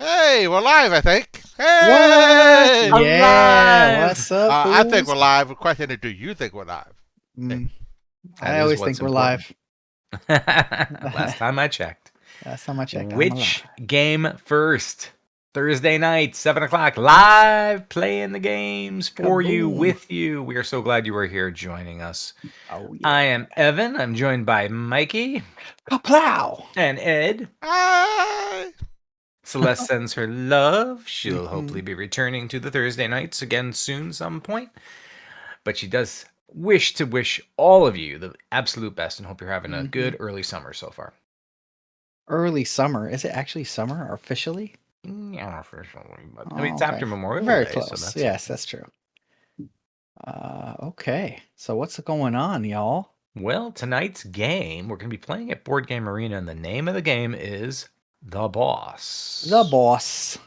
Hey, we're live, I think. What? Hey! Yeah. Alive! What's up, I think we're fools? live. The question is, do you think we're live? Hey, Mm, That I is always what's think we're important. live. Last time I checked. Last time I checked, I'm Which alive. game first? Thursday night, 7 o'clock, live playing the games for you, Kaboom. with you. We are so glad you are here joining us. Oh, I yeah. am Evan. I'm joined by Mikey Kaplow! and Ed. hi! Celeste sends her love. She'll hopefully Mhm. be returning to the Thursday nights again soon, some point. But she does wish all of you the absolute best and hope you're having a Mhm. good early summer so far. Early summer. Is it actually summer officially? Yeah, officially, but I mean Oh, it's okay. after Memorial Very Day, so close. that's Yes, okay. that's true. Okay. So what's going on, y'all? Well, tonight's game, we're going to be playing at Board Game Arena, and the name of the game is The The Boss. boss.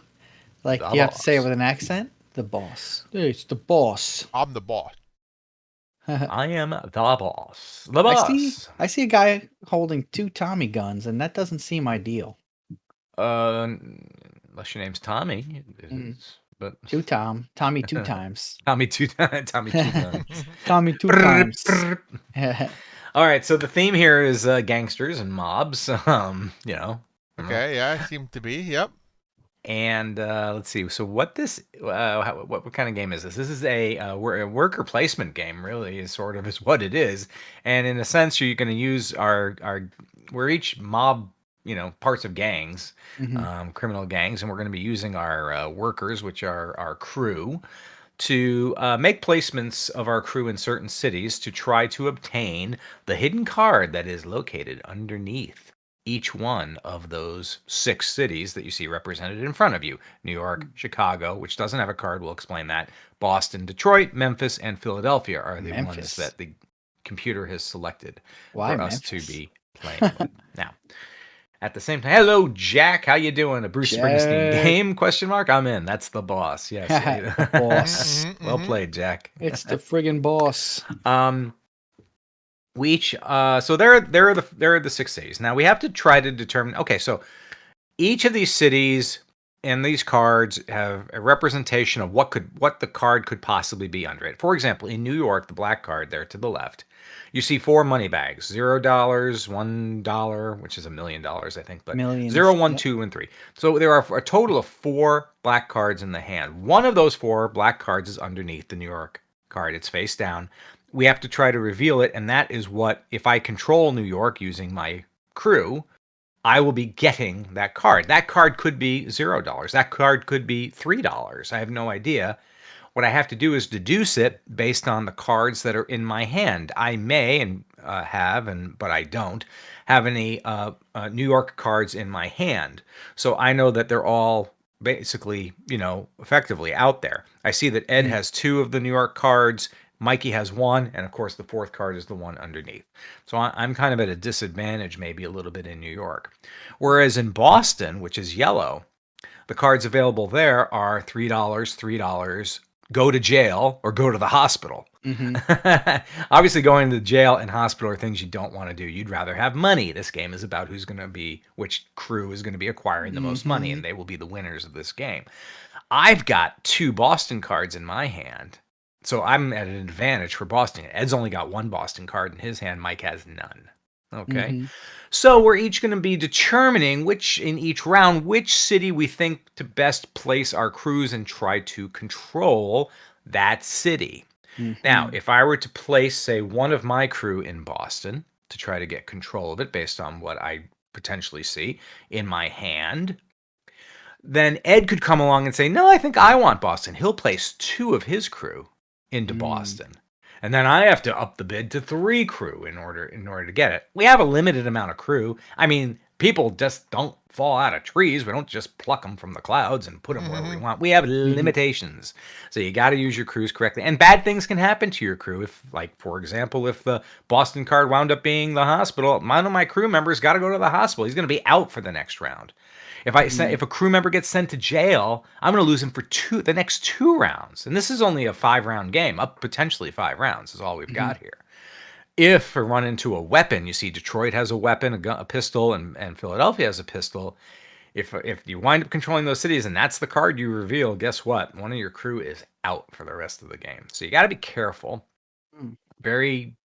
Like, The do you have to say it Boss. with an accent? The boss. Hey, it's the boss. I'm the boss. I am the boss. The I see. boss. I see a guy holding two Tommy guns, and that doesn't seem ideal. Unless your name's Tommy, it Mm. is. But Tommy two times. Tommy two times. Tommy two times. Tommy two Brr, times. brr. All right, so the theme here is gangsters and mobs. Okay, yeah, seem to be. Yep. And let's see. So what kind of game is this? This is a worker placement game. Really, is sort of is what it is. And in a sense, you're going to use our we're each mob, parts of gangs, Mhm. criminal gangs, and we're going to be using our workers, which are our crew, to make placements of our crew in certain cities to try to obtain the hidden card that is located underneath each one of those 6 cities that you see represented in front of you. New York, Chicago, which doesn't have a card, we'll explain that. Boston, Detroit, Memphis, and Philadelphia are the ones Memphis. that the computer has selected Why for us to Memphis? be playing with. Now, at the same time, hello Jack, how you doing? A Bruce Springsteen Jack. game? Question mark. I'm in. That's the boss. Yes. The boss. Well played, Jack. It's the friggin' boss. Um, we each so there are the 6 cities. Now we have to try to determine. Okay, so each of these cities and these cards have a representation of what the card could possibly be under it. For example, in New York, the black card there to the left, you see 4 money bags: $0, $1, which is $1,000,000, I think, but zero, Millions. one, Yep. 2, and 3. So there are a total of 4 black cards in the hand. One of those 4 black cards is underneath the New York card. It's face down. We have to try to reveal it, and that is what, if I control New York using my crew, I will be getting that card. That card could be $0. That card could be $3. I have no idea. What I have to do is deduce it based on the cards that are in my hand. I may and but I don't have any New York cards in my hand. So I know that they're all basically, effectively out there. I see that Ed Mm. has 2 of the New York cards. Mikey has 1, and of course the 4th card is the one underneath. So I'm kind of at a disadvantage, maybe a little bit in New York. Whereas in Boston, which is yellow, the cards available there are $3, $3, go to jail, or go to the hospital. Mhm. Obviously, going to jail and hospital are things you don't want to do. You'd rather have money. This game is about which crew is going to be acquiring the most money, and Mhm. they will be the winners of this game. I've got 2 Boston cards in my hand, so I'm at an advantage for Boston. Ed's only got 1 Boston card in his hand. Mike has none. Okay. Mhm. So we're each going to be determining in each round, which city we think to best place our crews and try to control that city. Now, Mhm. if I were to place, say, one of my crew in Boston to try to get control of it based on what I potentially see in my hand, then Ed could come along and say, no, I think I want Boston. He'll place 2 of his crew into Mm. Boston. And then I have to up the bid to 3 crew in order to get it. We have a limited amount of crew. I mean, people just don't fall out of trees. We don't just pluck them from the clouds and put them where we want. We have Mhm. limitations. So you got to use your crews correctly. And bad things can happen to your crew. If, like, for example, if the Boston card wound up being the hospital, one of my crew members got to go to the hospital. He's going to be out for the next round. Mm. If a crew member gets sent to jail, I'm going to lose him for the next 2 rounds. And this is only a 5-round game, up potentially 5 rounds is all we've Mhm. got here. If I run into a weapon, you see Detroit has a weapon, a pistol, and Philadelphia has a pistol. If you wind up controlling those cities and that's the card you reveal, guess what? One of your crew is out for the rest of the game. So you got to be careful, very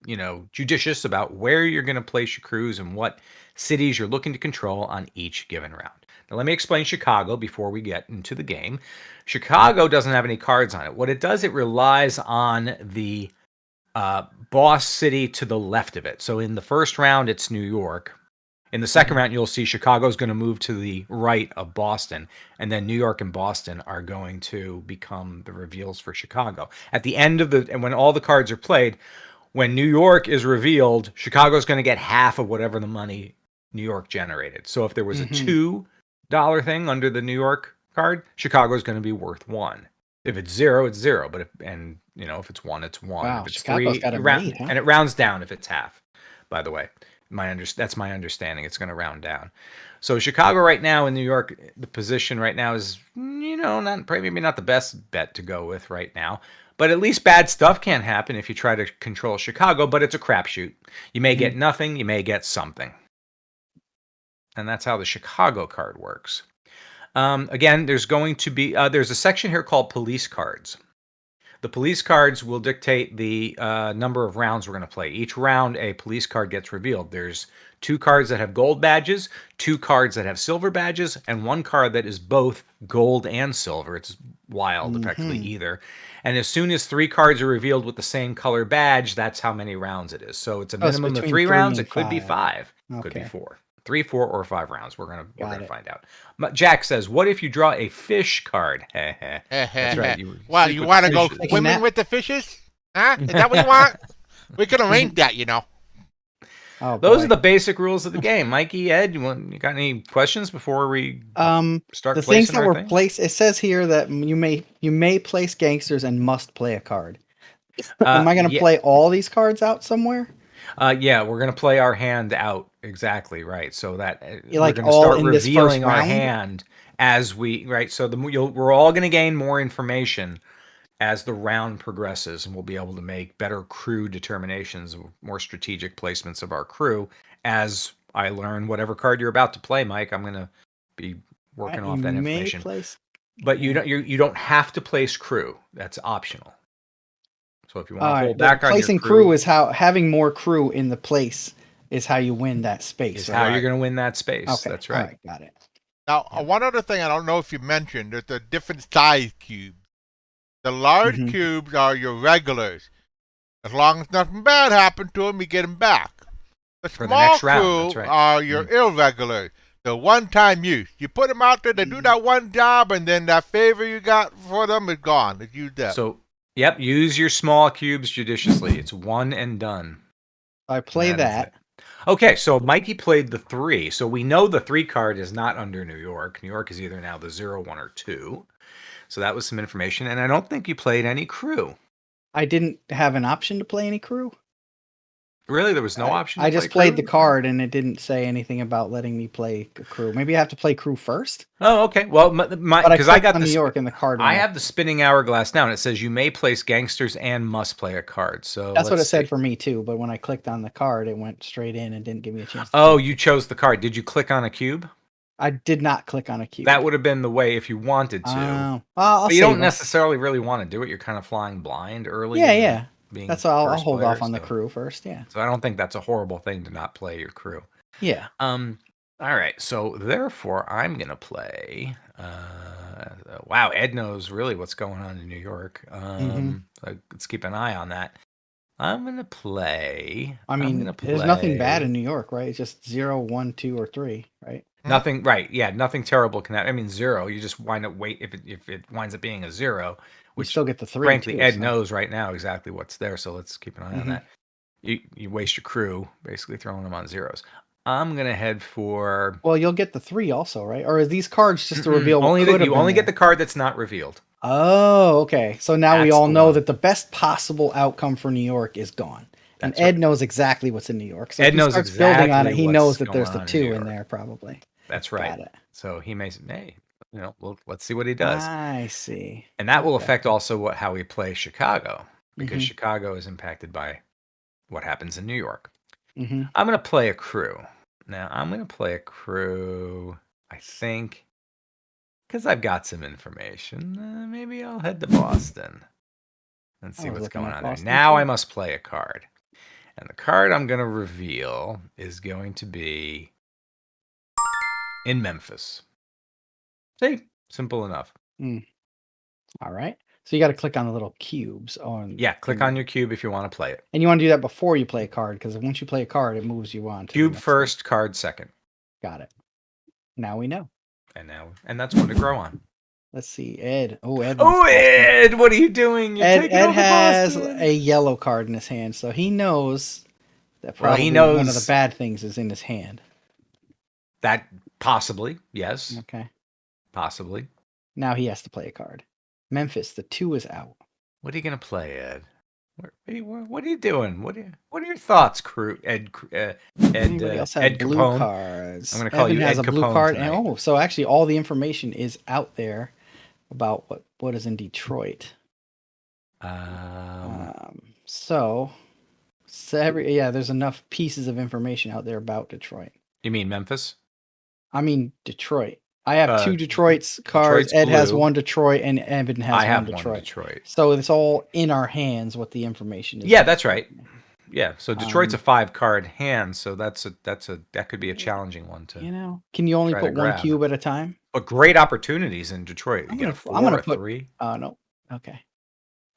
judicious about where you're going to place your crews and what cities you're looking to control on each given round. Now let me explain Chicago before we get into the game. Chicago doesn't have any cards on it. What it does, it relies on the boss city to the left of it. So in the first round, it's New York. In the second round, you'll see Chicago's going to move to the right of Boston, and then New York and Boston are going to become the reveals for Chicago. At the end of and when all the cards are played, when New York is revealed, Chicago's going to get half of whatever the money New York generated. So if there was a $2 thing under the New York card, Chicago's going to be worth $1. If it's 0, it's 0. But if it's 1, it's 1. Wow, if it's Chicago's 3, got a round, lead, huh? and it rounds down if it's half. By the way, that's my understanding. It's going to round down. So Chicago right now and New York, the position right now is maybe not the best bet to go with right now. But at least bad stuff can't happen if you try to control Chicago. But it's a crapshoot. You may get nothing. You may get something. And that's how the Chicago card works. Again, there's going to be there's a section here called police cards. The police cards will dictate the number of rounds we're going to play. Each round, a police card gets revealed. There's 2 cards that have gold badges, 2 cards that have silver badges, and 1 card that is both gold and silver. It's wild, effectively, either. And as soon as 3 cards are revealed with the same color badge, that's how many rounds it is. So it's a minimum of 3 rounds. It could be 5. Could be 4. 3, 4, or 5 rounds. We're gonna find out. Jack says, "What if you draw a fish card?" That's right. You want to go swimming with the fishes? Huh? Is that what you want? We can arrange that, Oh, Those are the basic rules of the game. Mikey, Ed, you got any questions before we start the placing things that our were things? placed. It says here that you may place gangsters and must play a card. Am I going to play all these cards out somewhere? Yeah, we're going to play our hand out. Exactly, right. So that we're like going to all start in this first revealing our round? hand as right. So we're all going to gain more information as the round progresses, and we'll be able to make better crew determinations, more strategic placements of our crew. As I learn whatever card you're about to play, Mike, I'm going to be working off that information. But you don't have to place crew. That's optional. So if you want to hold back on placing your crew is how having more crew in the place is how you win that space. Is how you're going to win that space. Okay. That's right. All right, got it. Now, one other thing I don't know if you mentioned, there's the different size cubes. The large cubes are your regulars. As long as nothing bad happened to them, you get them back. The For the small next round, crew are your irregulars. The one-time use. You put them out there, they do that one job, and then that favor you got for them is gone. It's used up. So, yep, use your small cubes judiciously. It's one and done. I play that. Okay, so Mikey played the 3. So we know the 3 card is not under New York. New York is either now the 0, 1, or 2. So that was some information. And I don't think you played any crew. I didn't have an option to play any crew. Really? There was no option? I just played the card, and it didn't say anything about letting me play a crew. Maybe I have to play crew first? Oh, okay. Well, because I got New York in the card. I have the spinning hourglass now, and it says you may place gangsters and must play a card. So that's what it said for me, too. But when I clicked on the card, it went straight in and didn't give me a chance. You chose the card. Did you click on a cube? I did not click on a cube. That would have been the way if you wanted to. But you don't necessarily really want to do it. You're kind of flying blind early. Yeah. That's why I'll hold off on the crew first. Yeah. So I don't think that's a horrible thing to not play your crew. Yeah. All right. So therefore, I'm gonna play. Wow, Ed knows really what's going on in New York. Let's keep an eye on that. I'm gonna play. There's nothing bad in New York, right? It's just 0, 1, 2, or 3, right? Nothing, right? Yeah, nothing terrible can happen. 0. You just wind up if it winds up being a 0, which you still get the 3. Frankly, Ed knows right now exactly what's there, so let's keep an eye on that. You waste your crew basically throwing them on 0s. I'm gonna head for. Well, you'll get the 3 also, right? Or is these cards just to reveal? You only get the card that's not revealed. Oh, okay. So now we all know that the best possible outcome for New York is gone. And Ed knows exactly what's in New York. So Ed knows exactly building on it. He knows that there's the 2 in there, probably. That's right. Got it. So he may, let's see what he does. I see. And that will affect also how we play Chicago, because Chicago is impacted by what happens in New York. I'm going to play a crew. Now, I'm going to play a crew. I think, because I've got some information, maybe I'll head to Boston and see what's going on there. Now I must play a card. And the card I'm going to reveal is going to be in Memphis. See? Simple enough. All right. So you got to click on the little cubes. Yeah, click on your cube if you want to play it. And you want to do that before you play a card, because once you play a card, it moves you on. Cube first, card second. Got it. Now we know. And that's one to grow on. Let's see, Ed. Oh, Ed. Oh, Ed, what are you doing? Ed has a yellow card in his hand, so he knows that probably one of the bad things is in his hand. That possibly, yes. Okay. Possibly. Now he has to play a card. Memphis, the 2 is out. What are you gonna play, Ed? What are you doing? What are your thoughts, crew? Anybody else have Ed blue Capone? cards? I'm gonna call you Evan has Ed a blue Capone card, tonight. and so actually all the information is out there about what is in Detroit. So there's enough pieces of information out there about Detroit. You mean Memphis? I mean Detroit. I have 2 Detroit's cards. Detroit's Ed has blue. 1 Detroit, and Evan has I have 1 Detroit. one Detroit. So it's all in our hands what the information is. Yeah, that's right. Yeah, so Detroit's a 5-card hand, so that could be a challenging one to. Can you only try to put 1 grab. cube at a time? But great opportunities in Detroit. You get a 4, I'm gonna a put 3. No. Okay.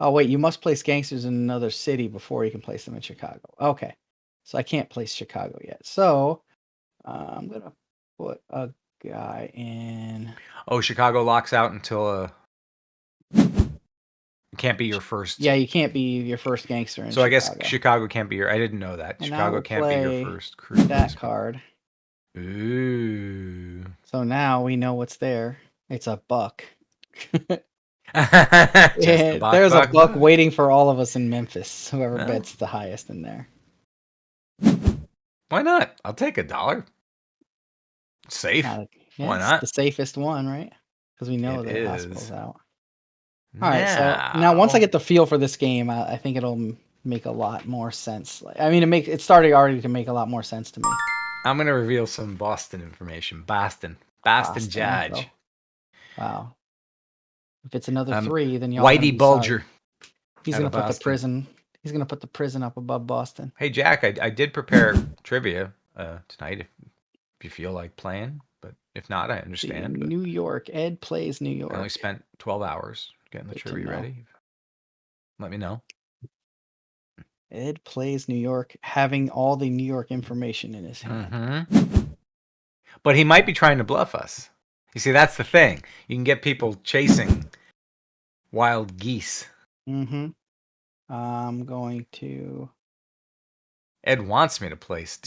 Oh wait, you must place gangsters in another city before you can place them in Chicago. Okay, so I can't place Chicago yet. So I'm gonna put a guy in. Oh, Chicago locks out until it can't be your first. Yeah, you can't be your first gangster in So Chicago. I guess Chicago can't be your. I didn't know that. And Chicago we'll can't be your first crew. That card. Ooh. So now we know what's there. It's a buck. There's a buck waiting for all of us in Memphis. Whoever bets the highest in there. Why not? I'll take $1. Safe. Why not? It's the safest one, right? Because we know It the is. hospital's out. All right. So now, once I get the feel for this game, I think it'll make a lot more sense. It's starting already to make a lot more sense to me. I'm gonna reveal some Boston information. Boston Judge. Wow. If it's another 3, then y'all. Whitey Bulger. He's gonna put the prison. He's gonna put the prison up above Boston. Hey Jack, I did prepare trivia tonight if you feel like playing, but if not, I understand. New York. Ed plays New York. I only spent 12 hours getting the trivia ready. Let me know. Ed plays New York, having all the New York information in his hand. Mm-hmm. But he might be trying to bluff us. You see, that's the thing. You can get people chasing wild geese. Mm-hmm. I'm going to. Ed wants me to place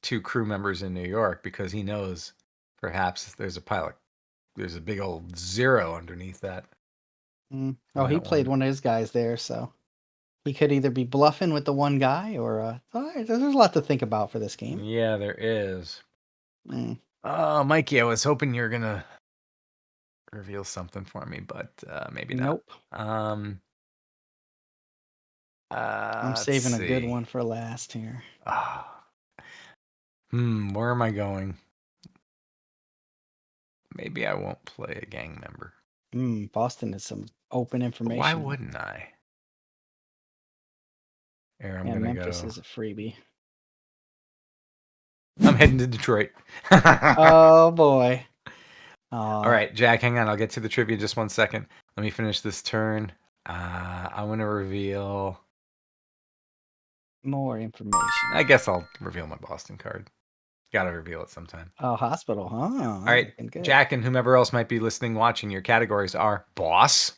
two crew members in New York because he knows perhaps there's a big old 0 underneath that. Oh, he played one of his guys there, so he could either be bluffing with the one guy or there's a lot to think about for this game. Yeah, there is. Oh, Mikey, I was hoping you were gonna reveal something for me, but maybe not. Nope. I'm saving a good one for last here. Where am I going? Maybe I won't play a gang member. Boston is some open information. Why wouldn't I? Here, Memphis is a freebie. I'm heading to Detroit. Oh boy. All right, Jack, hang on. I'll get to the trivia just 1 second. Let me finish this turn. I want to reveal more information. I guess I'll reveal my Boston card. Gotta reveal it sometime. Oh, hospital, huh? All right, Jack and whomever else might be listening, watching, your categories are Boss,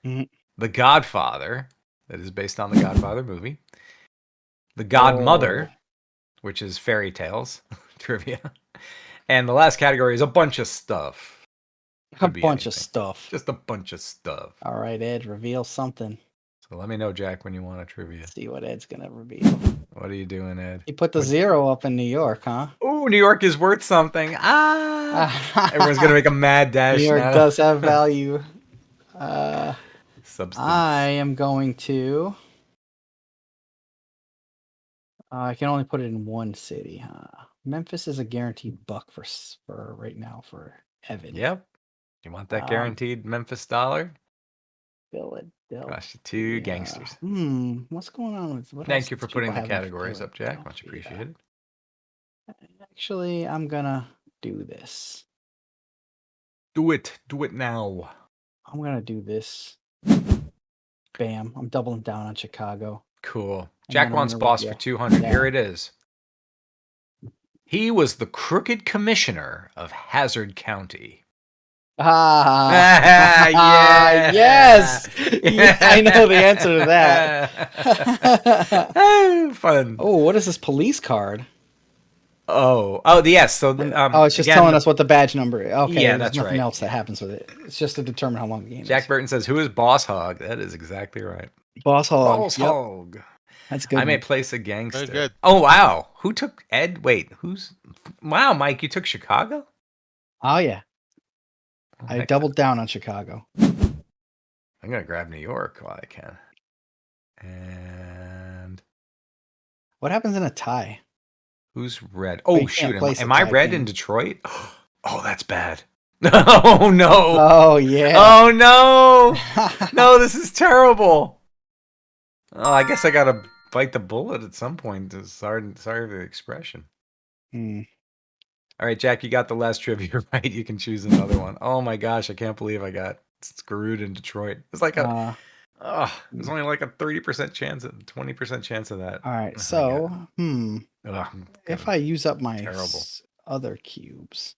The Godfather, that is based on the Godfather movie, The Godmother, which is fairy tales trivia, and the last category is a bunch of stuff. A bunch of stuff. Just a bunch of stuff. All right, Ed, reveal something. So let me know, Jack, when you want a trivia. Let's see what Ed's gonna reveal. What are you doing, Ed? He put the 0 up in New York, huh? Oh, New York is worth something. Everyone's gonna make a mad dash. New York now. does have value. Substance. I am going to. I can only put it in one city, huh? Memphis is a guaranteed buck for right now for Evan. Yep. You want that Um, guaranteed Memphis dollar? Philadelphia. Gosh, 2 gangsters. What's going on with what Thank else you for do people putting the have in categories up, Jack. Much Philadelphia? appreciated. Actually, I'm gonna do this. Do it. Do it now. I'm gonna do this. Bam! I'm doubling down on Chicago. Cool. And Jack then I'm wants gonna boss reveal for 200. Here that. it is. He was the crooked commissioner of Hazard County. Ah, Yeah. yes. Yeah, I know the answer to that. Oh, fun. Oh, what is this police card? Oh, yes. So, it's just again, telling us what the badge number is. Okay, Yeah, there's that's nothing right. else that happens with it. It's just to determine how long the game Jack is. Burton says, "Who is Boss Hog?" That is exactly right. Boss Hog. Boss Yep, Hog. that's a good. I may one. place a gangster. Very good. Oh wow, who took Ed? Wait, who's? Wow, Mike, you took Chicago. Oh yeah, Oh, I heck, doubled down on Chicago. I'm gonna grab New York while I can. And What happens in a tie? who's red? you Oh can't shoot, place am a I tie red game. in Detroit? Oh, that's bad. Oh no. Oh yeah. Oh no. No, this is terrible. Oh, I guess I gotta bite the bullet at some point. Sorry for the expression. Hmm. All right, Jack, you got the last trivia right. You can choose another one. Oh my gosh, I can't believe I got screwed in Detroit. It's like there's only like a 30% chance, 20% chance of that. All right, Oh, so if I use up my terrible. other cubes,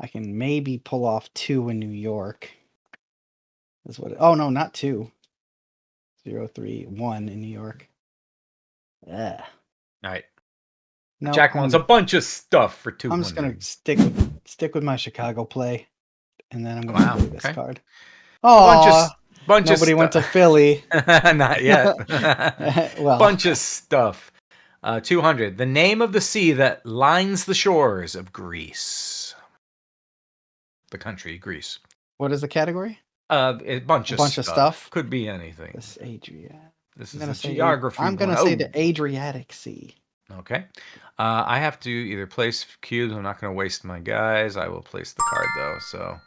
I can maybe pull off 2 in New York. Is what? Oh no, not 2. 0, 3, 1 in New York. Yeah. All right. No, Jack wants a bunch of stuff for 200. I'm just gonna stick with my Chicago play, and then I'm gonna play this card. Oh, nobody went to Philly. Not yet. Well, bunch of stuff. 200. The name of the sea that lines the shores of Greece. The country, Greece. what is the category? A bunch of stuff. Could be anything. This Adriatic. This is a geography. I'm gonna say the Adriatic Sea. Okay. I have to either place cubes. I'm not going to waste my guys. I will place the card though. So,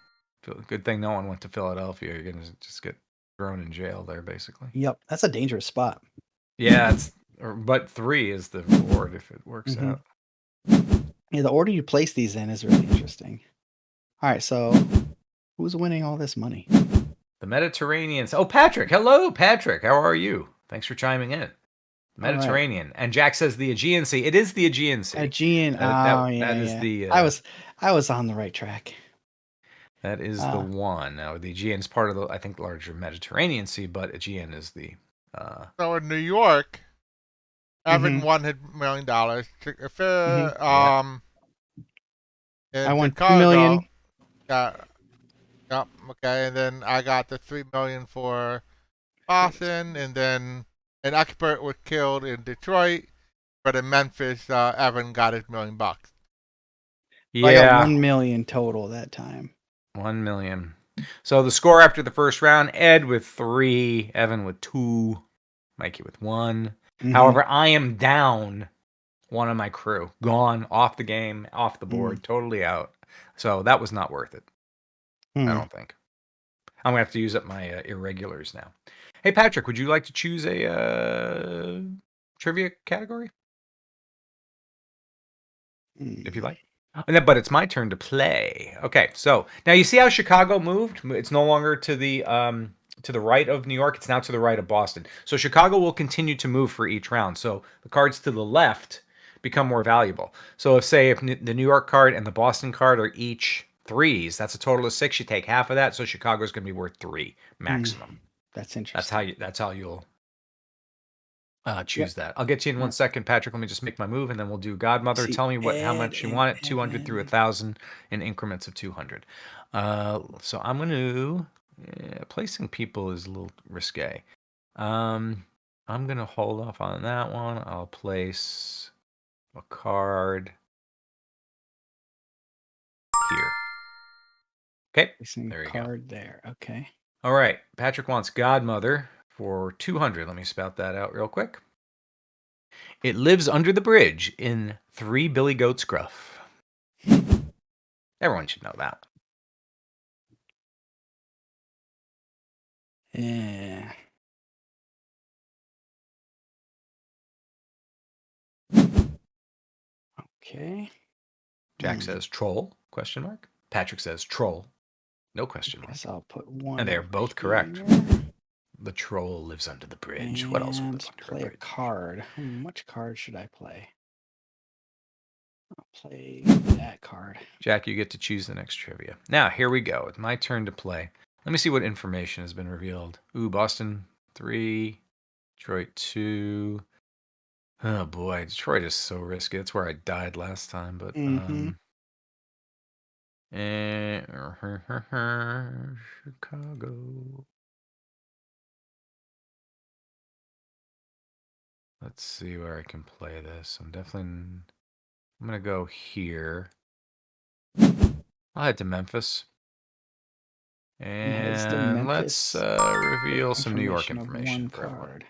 good thing no one went to Philadelphia. You're going to just get thrown in jail there, basically. Yep, that's a dangerous spot. Yeah, but 3 is the reward if it works out. Yeah, the order you place these in is really interesting. All right, so who's winning all this money? The Mediterraneans. Oh, Patrick. Hello, Patrick. How are you? Thanks for chiming in. Mediterranean. Right. And Jack says the Aegean Sea. It is the Aegean Sea. Aegean. That is the. I was on the right track. That is the one. Now the Aegean is part of the, I think, larger Mediterranean Sea, but Aegean is the. So in New York, Evan won $1 million. I won $2 million. Yep. Okay, and then I got the $3 million for Boston, and then an expert was killed in Detroit, but in Memphis, Evan got his $1 million. Yeah, I got 1 million total that time. 1 million. So the score after the first round: Ed with 3, Evan with 2, Mikey with 1. However, I am down one of my crew, gone off the game, off the board, totally out. So that was not worth it. I don't think. I'm gonna have to use up my irregulars now. Hey, Patrick, would you like to choose a trivia category? If you like. But it's my turn to play. Okay, so now you see how Chicago moved? It's no longer to the right of New York. It's now to the right of Boston. So Chicago will continue to move for each round. So the cards to the left become more valuable. So if the New York card and the Boston card are each 3s, that's a total of 6. You take half of that, so Chicago's going to be worth 3 maximum. That's interesting. That's how you'll choose that. I'll get you in 1 second, Patrick. Let me just make my move, and then we'll do Godmother. Tell me how much you want it. 200 through 1,000 in increments of 200. So I'm going to placing people is a little risque. I'm going to hold off on that one. I'll place a card here. Okay, there you go. There. Okay. All right. Patrick wants Godmother for 200. Let me spout that out real quick. It lives under the bridge in 3 Billy Goat's Gruff. Everyone should know that. Yeah. Okay. Jack says troll, question mark. Patrick says troll, no question mark. Guess I'll put one. And they're over both correct. here. The troll lives under the bridge. What else would And live under play a a bridge? card. Which card should I play? I'll play that card. Jack, you get to choose the next trivia. Now, here we go. It's my turn to play. Let me see what information has been revealed. Ooh, Boston 3, Detroit 2. Oh boy, Detroit is so risky. That's where I died last time, but Chicago. Let's see where I can play this. I'm gonna go here. I'll head to Memphis. heads to And let's reveal some New York of information one for everyone. card.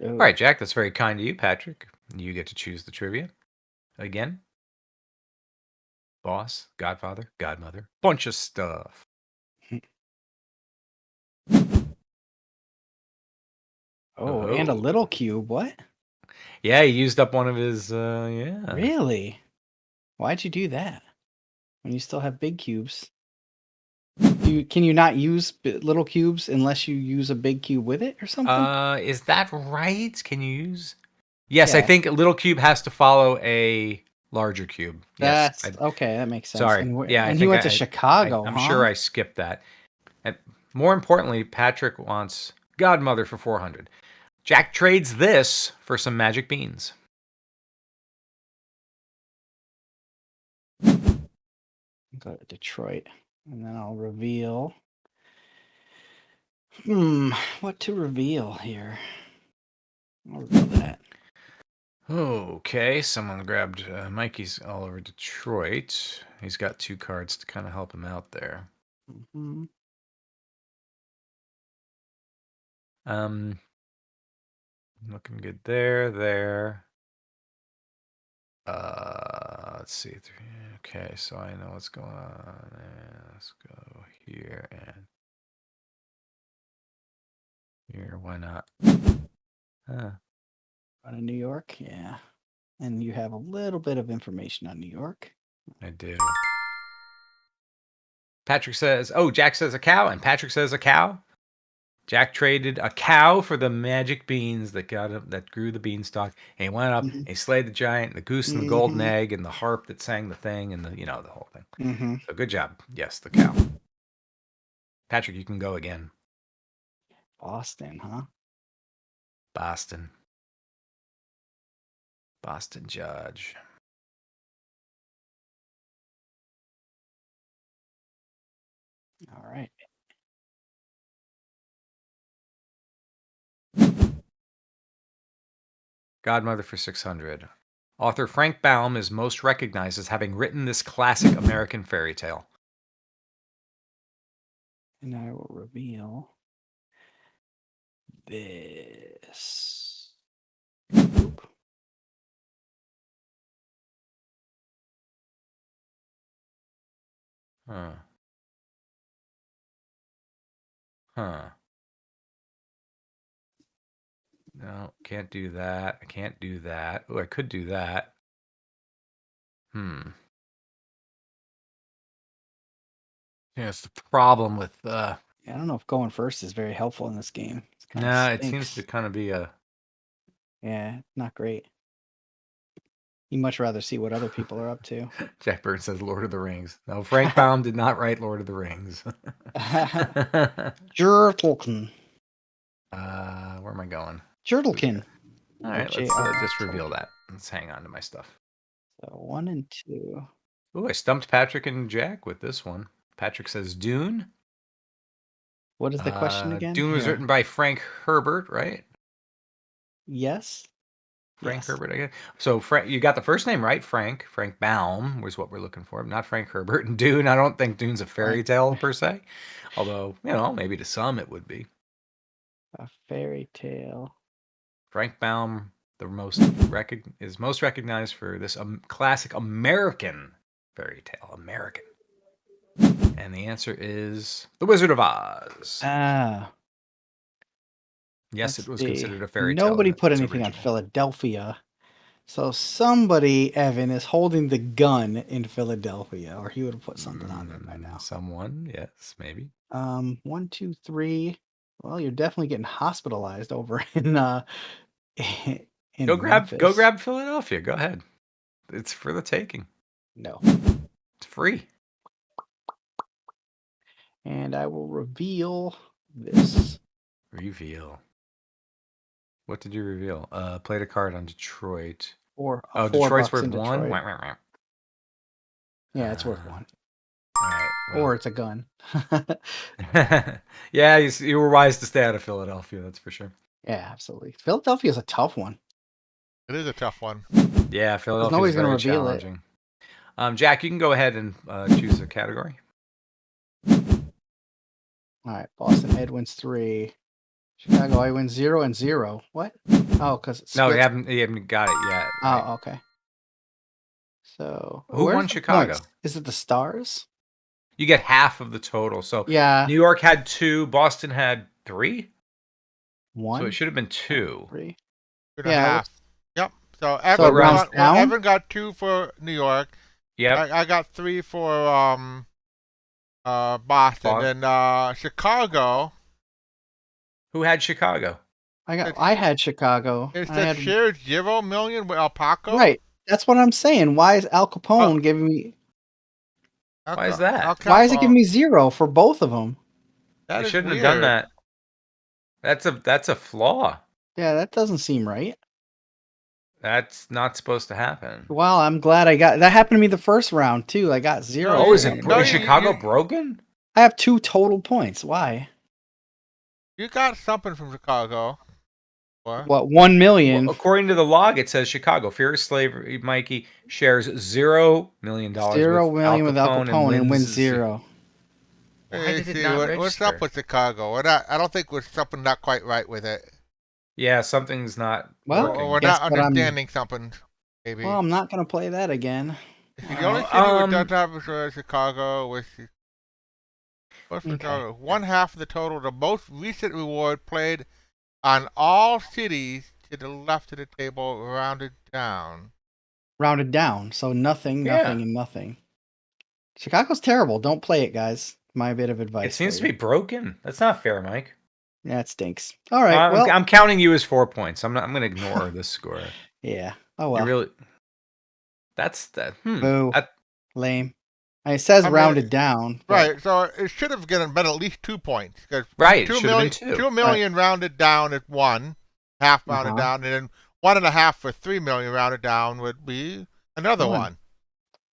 All right, Jack, that's very kind of you. Patrick, you get to choose the trivia. Again. Boss, Godfather, Godmother, bunch of stuff. Oh, and a little cube. What? Yeah, he used up one of his, yeah. Really? Why'd you do that? When you still have big cubes? Can you not use little cubes unless you use a big cube with it or something? Is that right? Can you use? Yes, I Yeah. think a little cube has to follow a larger cube. Yes. That's okay. That makes sense. Sorry. And, Yeah, I and think he went to Chicago. I'm huh? sure I skipped that. And more importantly, Patrick wants Godmother for 400. Jack trades this for some magic beans. Go to Detroit, and then I'll reveal. What to reveal here? I'll reveal that. Okay, someone grabbed Mikey's all over Detroit. He's got 2 cards to kind of help him out there. Mm-hmm. Looking good there. Let's see. Okay, so I know what's going on. Let's go here and here. Why not? Out of New York, yeah. And you have a little bit of information on New York. I do. Patrick says, "Oh, Jack says a cow," and Patrick says a cow. Jack traded a cow for the magic beans that grew the beanstalk, and he went up and he slayed the giant, the goose and the golden egg, and the harp that sang the thing, and the whole thing. So good job. Yes, the cow. Patrick, you can go again. Boston, huh? Boston Judge. All right. Godmother for 600. Author Frank Baum is most recognized as having written this classic American fairy tale. And I will reveal this. Oop. No, can't do that. I can't do that. Oh, I could do that. Yeah, it's the problem with I don't know if going first is very helpful in this game. it seems to kind of be a not great. You much rather see what other people are up to. Jack Bird says Lord of the Rings. No, Frank Baum did not write Lord of the Rings. Jertlekin. Where am I going? Jertlekin. All right, let's just reveal that. Let's hang on to my stuff. So 1 and 2. Oh, I stumped Patrick and Jack with this one. Patrick says Dune. What is the question again? Dune was written by Frank Herbert, right? Yes. Frank Herbert, I guess. So you got the first name right, Frank. Frank Baum was what we're looking for, not Frank Herbert. And Dune, I don't think Dune's a fairy tale per se. Although, maybe to some it would be. A fairy tale. Frank Baum, is most recognized for this classic American fairy tale. American. And the answer is The Wizard of Oz. Ah. Yes, Let's it was see. considered a fairy tale. Nobody in put its anything on original. Philadelphia. So somebody, Evan, is holding the gun in Philadelphia, or he would have put something on there by now. Someone, yes, maybe. 1, 2, 3. Well, you're definitely getting hospitalized over in in Go Memphis. grab Philadelphia. Go ahead. It's for the taking. No. It's free. And I will reveal this. Reveal. What did you reveal? Played a card on Detroit. Or Oh, $4 Detroit's worth in one? Detroit. Wah, wah, wah. Yeah, it's worth 1. All right. Or it's a gun. Yeah, you were wise to stay out of Philadelphia, that's for sure. Yeah, absolutely. Philadelphia is a tough one. It is a tough one. Yeah, Philadelphia nobody's is gonna very reveal it. challenging. Jack, you can go ahead and choose a category. All right, Boston Ed wins 3. Chicago I win 0 and 0. What? Oh, because it's No, you haven't got it yet. right? Oh, okay. So Who where's won the Chicago? points? Is it the Stars? You get half of the total. So Yeah, New York had 2, Boston had 3. 1, So it should have been 2. 3. 2.5. Yeah, Yep. So So Evan, it rounds got, down? Evan got 2 for New York. Yep. I got 3 for Boston. And Chicago, Who had Chicago? I had Chicago. it I said had, shared 0 million with El Paco. right. That's what I'm saying. Why is Al Capone giving me? Why is that? El Why is it Capo, giving me 0 for both of them? that They is shouldn't weird. have done that. That's a flaw. Yeah, that doesn't seem right. That's not supposed to happen. Well, I'm glad I got that. Happened to me the first round too. I got 0. No, Oh, is you- it no, is you- Chicago you- broken? I have 2 total points. Why? You got something from Chicago. What? What? 1 million. Well, according to the log, it says Chicago fear of slavery. Mikey shares $0 million. $0 million with Al Capone and wins wins 0. Why Hey, did it see, not what's register? up with Chicago? I don't think there's something not quite right with it. Yeah, something's not. Well, working. Or we're guess not what I'm- understanding something, maybe. Well, I'm not gonna play that again. See, the only Alright. city we don't have is Chicago. What's Okay. Chicago? 1/2 of the total. The most recent reward played on all cities to the left of the table, rounded down. Rounded down, so nothing, Yeah. nothing, and nothing. Chicago's terrible. Don't play it, guys. My bit of advice. It seems for to you. be broken. That's not fair, Mike. Yeah, it stinks. All right. Well, I'm counting you as 4 points. I'm going to ignore this score. yeah. Oh You well. really. That's that. Boo. That- Lame. And it says I mean, rounded down. but- Right, so it should have been at least 2 points. 'Cause Right, it 2 should have been million, 2. 2 million rounded down at 1, half rounded Uh-huh. down, and then 1.5 for 3 million rounded down would be another 1. one.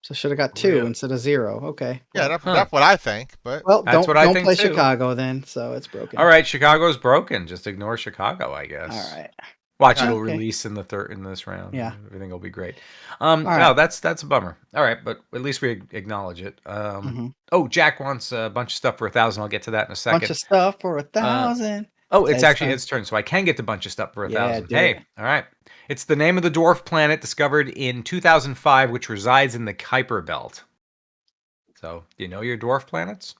So should have got 2 Really? instead of 0. Okay. Yeah, Well, that's what I think. But well, That's don't what I don't think play too. Chicago then. So it's broken. All right, Chicago's broken. Just ignore Chicago, I guess. All right. Watch it'll Okay. release in this round. Yeah. Everything will be great. right. No, that's a bummer. All right, but at least we acknowledge it. Mhm. Oh, Jack wants a bunch of stuff for 1,000. I'll get to that in a second. Bunch of stuff for 1,000. Oh, it's Ed's actually turn. Ed's turn, so I can get a bunch of stuff for Yeah, 1,000. do Hey, it. all right. It's the name of the dwarf planet discovered in 2005, which resides in the Kuiper Belt. So, do you know your dwarf planets?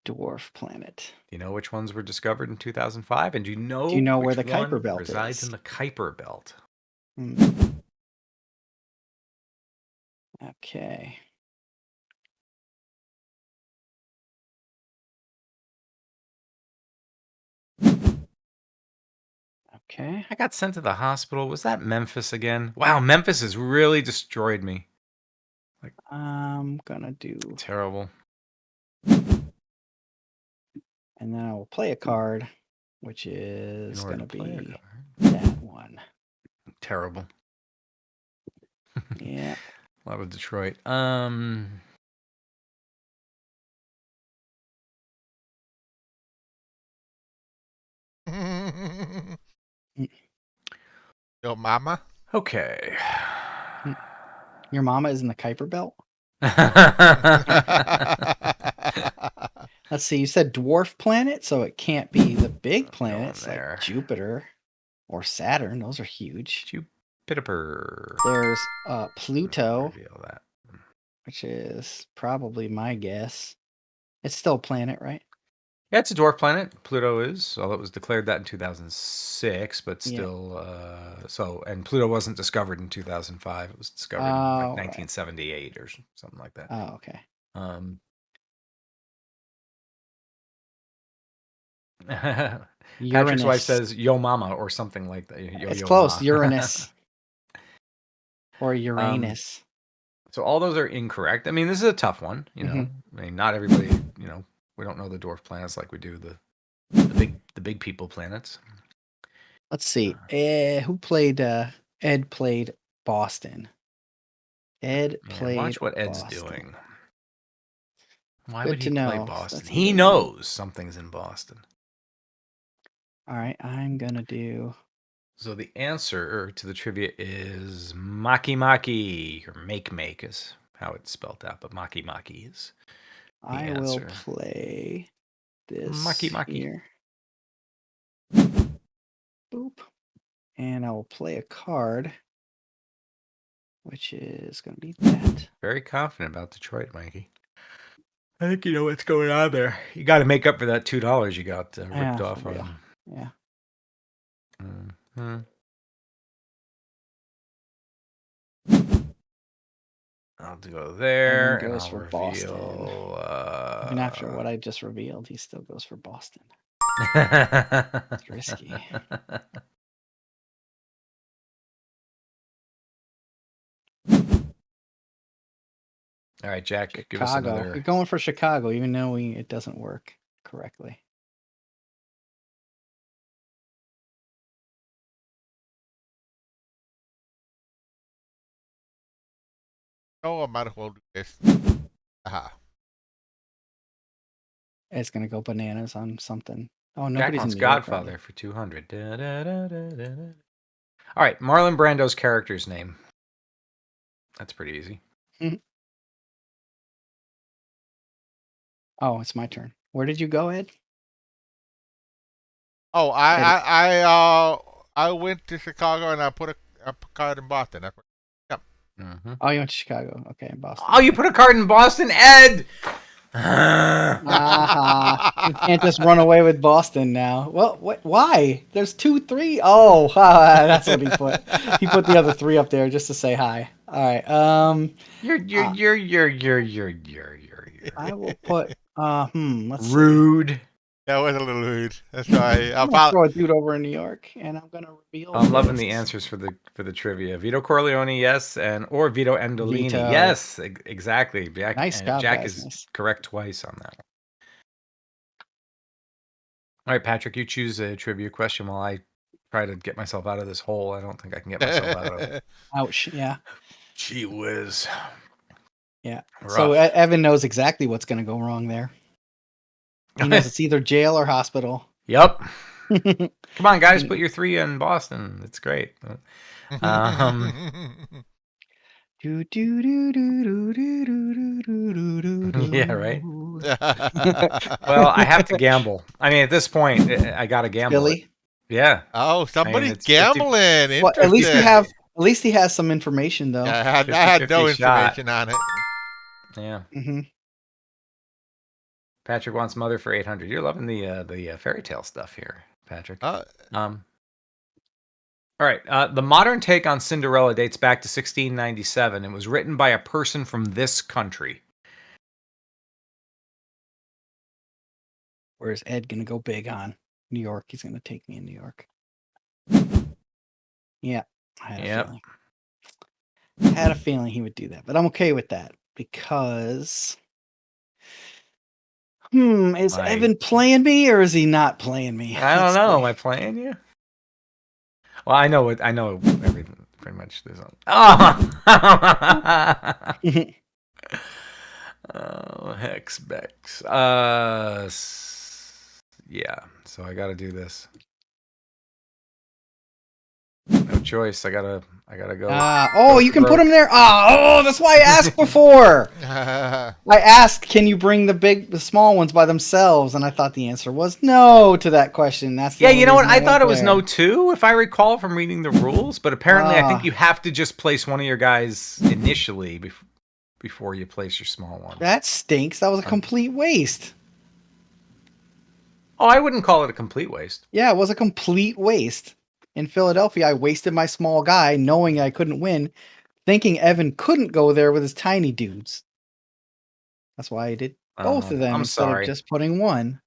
Dwarf planet. Do you know which ones were discovered in 2005? And do you know where which the Kuiper one Belt resides is? in the Kuiper Belt? Hmm. Okay. Okay. I got sent to the hospital. Was that Memphis again? Wow, Memphis has really destroyed me. I'm gonna do, Terrible. and then I will play a card, which In is order gonna to play a be card. that one. Terrible. Yeah. A lot of Detroit. Yo, mama. Okay. Your mama is in the Kuiper Belt. Let's see. You said dwarf planet, so it can't be the big Going planets there. like Jupiter or Saturn. Those are huge. Jupiter. There's Pluto, Reveal that. which is probably my guess. It's still a planet, right? Yeah, it's a dwarf planet. Pluto is, although it was declared that in 2006, but Yeah. still, and Pluto wasn't discovered in 2005. It was discovered in Oh, like right. 1978 or something like that. Oh, okay. Patrick's wife Uranus. says "Yo, mama" or something like that. It's Yo, close. ma. Uranus or Uranus. So all those are incorrect. I mean, this is a tough one. You know, I mean, not everybody. You know, we don't know the dwarf planets like we do the big people planets. Let's see. Who played? Ed played Boston. Ed Man, played. watch what Ed's Boston. doing. Why Good would he to play know. Boston? That's He good. knows something's in Boston. All right, I'm gonna do. So the answer to the trivia is Maki Maki, or Make is how it's spelled out, but Maki Maki is the I answer. will play this Maki Maki. here. Boop. And I will play a card, which is going to be that. Very confident about Detroit, Mikey. I think you know what's going on there. You got to make up for that $2 you got ripped off for real. on. Yeah. Mm-hmm. I'll go there, And then goes I'll for reveal. Boston. Even after what I just revealed, he still goes for Boston. It's risky. All right, Jack, Chicago. give us another. You're going for Chicago, even though it doesn't work correctly. Oh, I might as well do this. Aha. It's going to go bananas on something. Oh, Jack nobody's wants in New York Godfather already. for 200. All right, Marlon Brando's character's name. That's pretty easy. Oh, it's my turn. Where did you go, Ed? Oh, I went to Chicago and I put a card in Boston. That's what. Yep. Mm-hmm. Oh, you went to Chicago. Okay, in Boston. Oh, you put a card in Boston, Ed. You can't just run away with Boston now. Well, why? There's 2, 3. Oh, that's what he put. He put the other 3 up there just to say hi. All right. You're. I will put. Let's see. Rude. That was a little rude. That's right. I'm gonna throw a dude over in New York, and I'm gonna reveal. I'm loving the answers for the trivia. Vito Corleone, yes, or Vito Endolini, Vito. yes, exactly. Nice job, Jack guys. is Nice. correct twice on that one. All right, Patrick, you choose a trivia question while I try to get myself out of this hole. I don't think I can get myself out of it. Ouch! Yeah. Gee whiz. Yeah. Rough. So Evan knows exactly what's gonna go wrong there. He knows it's either jail or hospital. Yep. Come on, guys, put your 3 in Boston. It's great. Yeah, right. Well, I have to gamble. I mean, at this point, I gotta gamble. Philly. Yeah. Oh, somebody's it's gambling. Well, at least he has some information though. Yeah, I had no 50-50 shot. information on it. Yeah. Mm-hmm. Patrick wants Mother for 800. You're loving the fairy tale stuff here, Patrick. All right. The modern take on Cinderella dates back to 1697 and was written by a person from this country. Where's Ed gonna go big on New York? He's gonna take me in New York. Yeah, I had a feeling. I had a feeling he would do that, but I'm okay with that because. Is Evan playing me or is he not playing me? I don't know. Am I playing you? Well, I know everything pretty much. There's oh, Hex Bex. Yeah. So I got to do this. No choice. I gotta go. Oh, you can put them there. Oh, that's why I asked before. I asked, can you bring the small ones by themselves? And I thought the answer was no to that question. That's the Yeah, only you know what? reason I thought it was went no too, if I recall from reading the rules. But apparently, I think you have to just place one of your guys initially before you place your small one. there. That stinks. That was a complete waste. Oh, I wouldn't call it a complete waste. Yeah, it was a complete waste. In Philadelphia, I wasted my small guy knowing I couldn't win, thinking Evan couldn't go there with his tiny dudes. That's why I did both of them I'm instead sorry. of just putting one.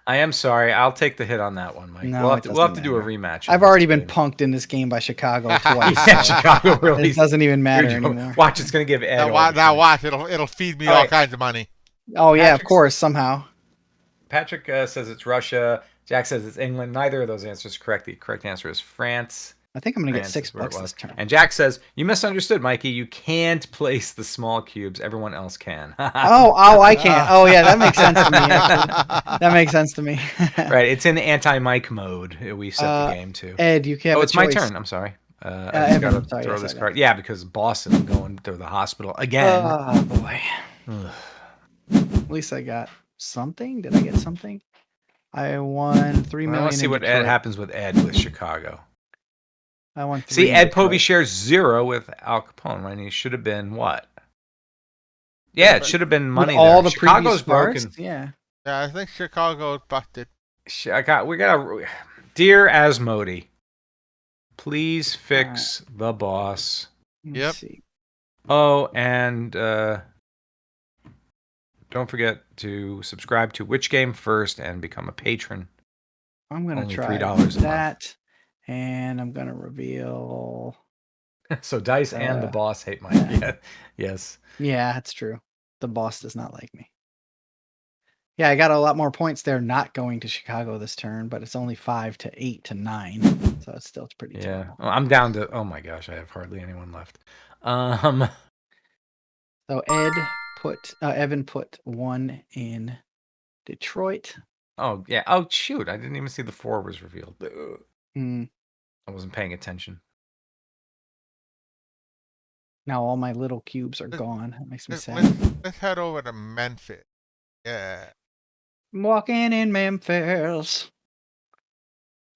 I am sorry. I'll take the hit on that one, Mike. No, we'll it have to do a doesn't rematch. I've already been punked in this game by Chicago twice. Yeah, so Chicago really. it doesn't even matter anymore. Watch, it's gonna give Ed. Now watch, it'll feed me all kinds of money. Oh yeah, of Patrick's- course, somehow. Patrick says it's Russia. Jack says it's England. Neither of those answers are correct. The correct answer is France. I think I'm gonna get France is where it $6 this was. turn. And Jack says, you misunderstood, Mikey. You can't place the small cubes. Everyone else can. Oh, I can't. Oh yeah, that makes sense to me. Actually. That makes sense to me. Right. It's in the anti-Mike mode. We set the game to. Ed, you can have Oh, a it's my choice. turn. I'm sorry. I just Evan, gotta sorry, throw yes, this I got card. Yeah, because Boston, I'm going to the hospital again. Oh boy. At least I got something. Did I get something? I won 3 million. Let's see in what Detroit. happens with Ed with Chicago. I won 3 See, in Ed Detroit. Povey shares 0 with Al Capone, right? And he should have been what? Yeah, it should have been money. With all there. the Chicago's previous broken. stars? Yeah. Yeah, I think Chicago's busted. Dear Asmodee, please fix the boss. Let's Yep. see. Oh, and don't forget to subscribe to Which Game First and become a patron. I'm gonna Only try $3 a month. that, and I'm gonna reveal. So Dice and the boss hate Mike. yeah. Yeah. Yes. Yeah, that's true. The boss does not like me. Yeah, I got a lot more points there not going to Chicago this turn, but it's only 5 to 8 to 9, so it's still pretty Yeah. terrible. Well, I'm down to. Oh my gosh, I have hardly anyone left. So Evan put 1 in Detroit. Oh yeah. Oh shoot! I didn't even see the 4 was revealed. Hmm. I wasn't paying attention. Now all my little cubes are gone. That makes me Let's, sad. let's head over to Memphis. Yeah. I'm walking in Memphis.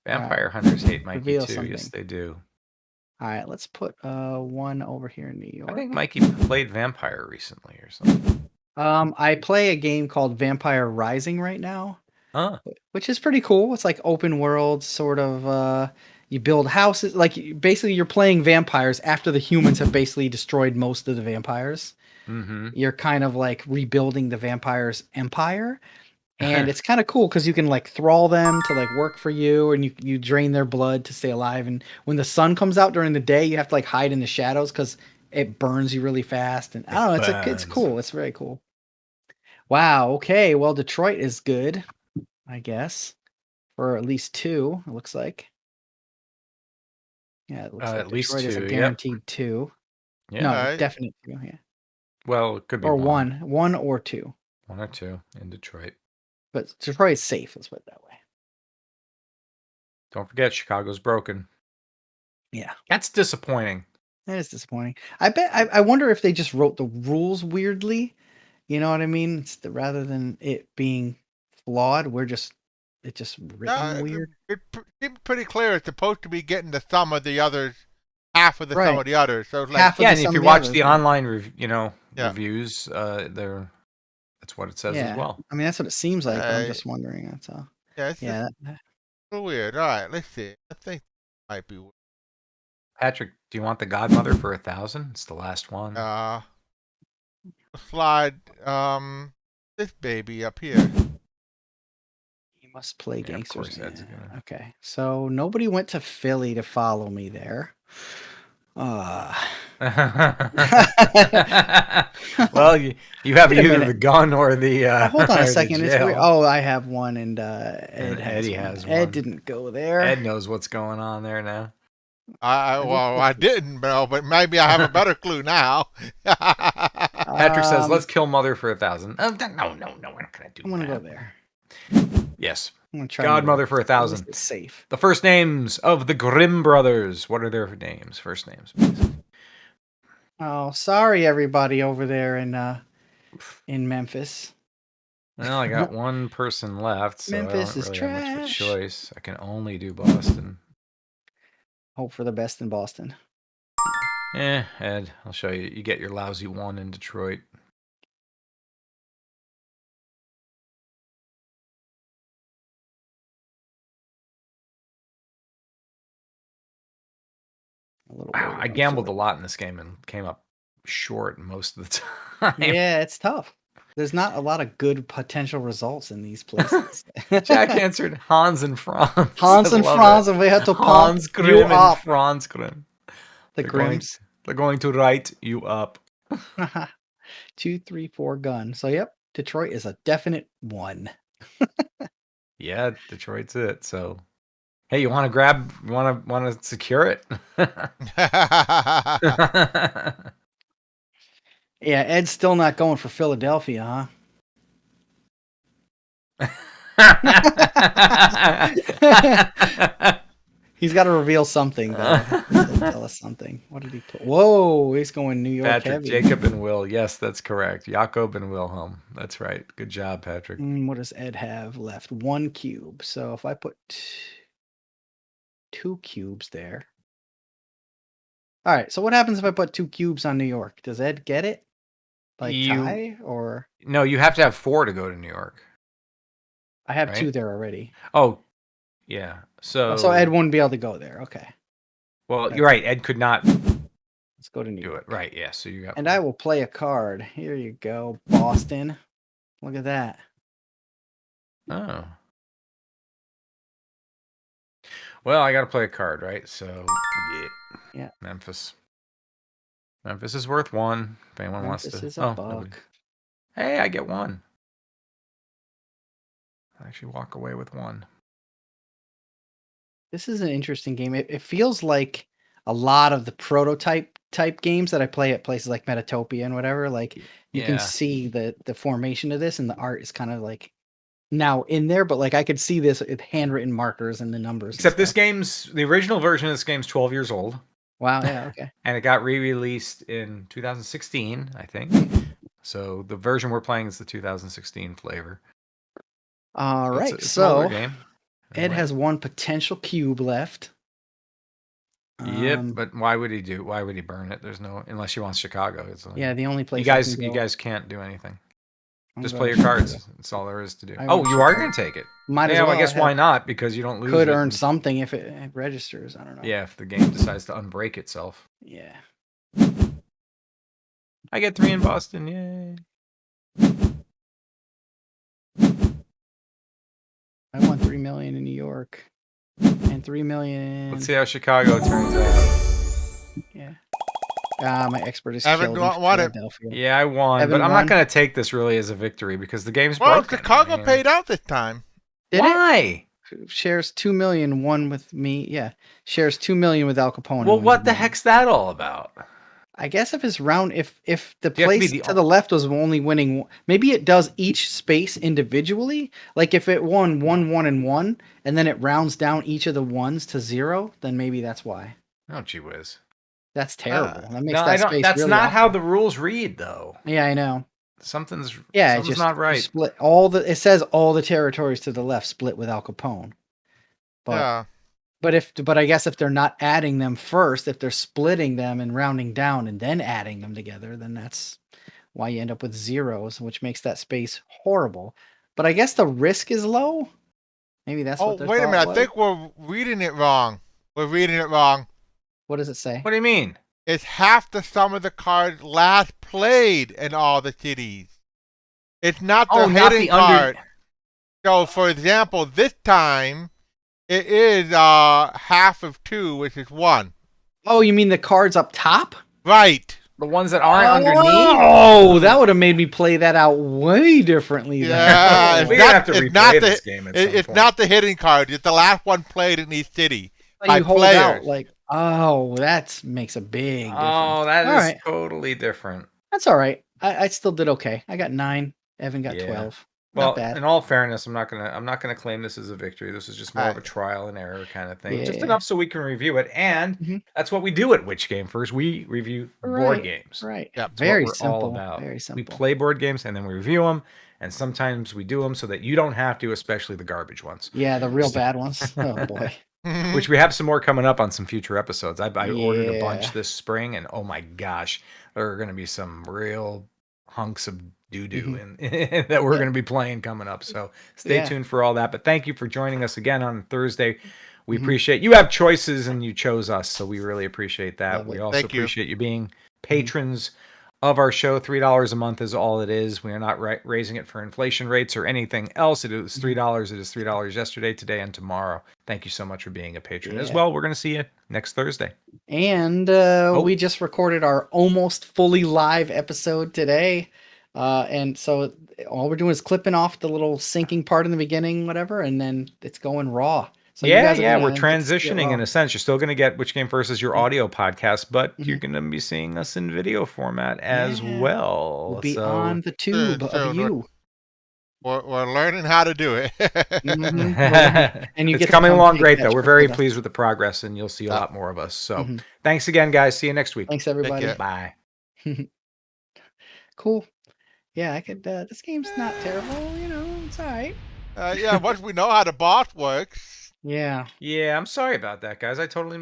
Vampire hunters hate Mikey reveal too. Yes, something. they do. All right, let's put 1 over here in New York. I think Mikey played Vampire recently or something. I play a game called Vampire Rising right now, Huh. which is pretty cool. It's like open world sort of. You build houses, basically you're playing vampires after the humans have basically destroyed most of the vampires. Mm-hmm. You're kind of like rebuilding the vampires' empire, and it's kind of cool because you can like thrall them to like work for you, and you drain their blood to stay alive. And when the sun comes out during the day, you have to like hide in the shadows because it burns you really fast. And I don't know, it's cool. It's very cool. Wow. Okay. Well, Detroit is good, I guess, for at least 2. It looks like. Yeah, it looks like at least Detroit is 2, a yep. guaranteed 2. Yeah. No, Alright. definite 2. Yeah, Well, it could be or one. 1 or 2. 1 or 2 in Detroit. But Detroit is safe. Let's put it that way. Don't forget, Chicago's broken. Yeah. That's disappointing. That is disappointing. I wonder if they just wrote the rules weirdly. You know what I mean? Rather than it being flawed, it's just written weird. It seems pretty clear it's supposed to be getting the sum of the others, half of the sum Right. of the others. So it's like, Half of Yeah, the and sum if you of watch others, the yeah. online, Yeah. reviews, that's what it says Yeah. as well. I mean, that's what it seems like. But I'm Uh, just wondering. That's all. yeah, it's Yeah. just a little weird. All right, let's see. I think it might be weird. Patrick, do you want the Godmother for 1,000? It's the last one. Slide this baby up here. You must play Yeah, of gangsters. course, Ed's Yeah, gonna- Okay. So nobody went to Philly to follow me there. Well, you have Wait a either minute. the gun or the. Hold on or a the second. It's jail. weird. Oh, I have one, and And Ed Eddie has has one. Ed one. didn't go there. Ed knows what's going on there now. I didn't know, but maybe I have a better clue now. Patrick says, Um, "Let's kill Mother for 1,000." No, we're not gonna do I'm gonna that. go there. Yes. I'm gonna try Godmother New for York. At least 1,000. it's safe. The first names of the Grimm brothers. What are their names? First names, please. Oh, sorry everybody over there in Memphis. Well, I got one person left, so Memphis I don't is really have much of a trash. choice. I can only do Boston. Hope for the best in Boston. Ed, I'll show you. You get your lousy 1 in Detroit. Wow, I gambled a lot in this game and came up short most of the time. Yeah, it's tough. There's not a lot of good potential results in these places. Jack answered Hans and Franz. Hans I and love Franz, it. and we had to Hans pump you Grimm and up. Franz Grimm. The Grimms. They're going to write you up. 2, 3, 4 gun. So yep, Detroit is a definite 1. Yeah, Detroit's it. So, hey, you want to secure it? Yeah, Ed's still not going for Philadelphia, huh? He's got to reveal something, though. He'll tell us something. What did he put? Whoa, he's going New York Patrick, heavy. Jacob, and Will. Yes, that's correct. Jakob and Wilhelm. That's right. Good job, Patrick. What does Ed have left? 1 cube. So if I put 2 cubes there. All right. So what happens if I put 2 cubes on New York? Does Ed get it? Like tie or? No, you have to have 4 to go to New York. I have right? 2 there already. Oh, yeah. So Ed wouldn't be able to go there. Okay. Well, you're right. Ed could not Let's go to New do York. it. Right. Yeah. So you got. And I will play a card. Here you go, Boston. Look at that. Oh. Well, I got to play a card, right? So, Yeah. Memphis. Memphis is worth 1. If anyone Memphis wants to. is a buck. Hey, I get 1. I actually walk away with 1. This is an interesting game. It feels like a lot of the prototype type games that I play at places like Metatopia and whatever. Like you can see the formation of this, and the art is kind of like now in there, but like I could see this with handwritten markers and the numbers. Except the original version of this game's 12 years old. Wow, yeah, okay. And it got re-released in 2016, I think. So the version we're playing is the 2016 flavor. All right, it's an older game. Ed has 1 potential cube left. Yep, but why would he burn it? There's no, unless he wants Chicago. Yeah, the only place you guys can't do anything. Just play your cards. That's all there is to do. Oh, you are going to take it. Might as well. I guess why not? Because you don't lose. Could earn something if it registers. I don't know. Yeah, if the game decides to unbreak itself. Yeah. I get 3 in Boston. Yay. I won 3 million in New York. And 3 million. Let's see how Chicago turns out. Yeah. My expert is Evan killed won it. Yeah, I won, Evan but I'm won. not going to take this really as a victory because the game's Well, broken. Chicago paid out this time. Why? Shares 2 million, 1 with me. Yeah. Shares 2 million with Al Capone. Well, what the heck's that all about? I guess if it's round, if the You have to be place to the left was only winning, maybe it does each space individually. Like if it won 1, 1, and 1, and then it rounds down each of the ones to 0, then maybe that's why. Oh, gee whiz. That's terrible. That makes No, that space that's really not awful. how the rules read, though. Yeah, I know. Something's just not right. Split it says all the territories to the left split with Al Capone. But Yeah. but I guess if they're not adding them first, if they're splitting them and rounding down and then adding them together, then that's why you end up with zeros, which makes that space horrible. But I guess the risk is low. Maybe that's what they're wait a minute. I think we're reading it wrong. We're reading it wrong. What does it say? What do you mean? It's half the sum of the cards last played in all the cities. It's not the hitting card. So, for example, this time it is half of 2, which is 1. Oh, you mean the cards up top? Right. The ones that aren't underneath? Oh, that would have made me play that out way differently. Yeah, We're gonna have to replay this game. It's not the hitting card. It's the last one played in each city. You hold out like, oh, that makes a big difference. Oh, that is totally different. That's all right. I still did okay. I got 9. Evan got 12. Well, Not bad. in all fairness, I'm not gonna claim this as a victory. This is just more of a trial and error kind of thing. Just Yeah. enough so we can review it, and Mhm. that's what we do at Which Game First. We review board Right. games. Right. Yep. That's Very what we're all simple. about. Very We simple. play board games and then we review them, and sometimes we do them so that you don't have to, especially the garbage ones. Yeah, the real bad ones. Oh boy. Which we have some more coming up on some future episodes. I ordered a bunch Yeah. this spring, and oh my gosh, there are going to be some real hunks of doo-doo and that we're Yeah. going to be playing coming up. So stay Yeah. tuned for all that. But thank you for joining us again on Thursday. We Mhm. appreciate you have choices and you chose us, so we really appreciate that. Love We it. also Thank you. appreciate you being patrons of our show. $3 a month is all it is. We are not raising it for inflation rates or anything else. It is $3. It is $3 yesterday, today, and tomorrow. Thank you so much for being a patron as Yeah. well. We're going to see you next Thursday. And Oh. we just recorded our almost fully live episode today. And so all we're doing is clipping off the little syncing part in the beginning, whatever, and then it's going raw. So you guys are Yeah, gonna we're get to see it transitioning raw. in a sense. You're still going to get Which Game First as your Yeah. audio podcast, but you're Mhm. going to be seeing us in video format as Yeah. well. We'll be So on the tube so of you. We're learning how to do it. Mhm. And you it's get to coming come along take great, that though. We're trip very with us. pleased with the progress, and you'll see a Yeah. lot more of us. So Mhm. thanks again, guys. See you next week. Thanks everybody. care. Bye. Cool. Yeah, I could this game's not terrible, it's alright. Yeah, once we know how the boss works. Yeah. Yeah, I'm sorry about that, guys. I totally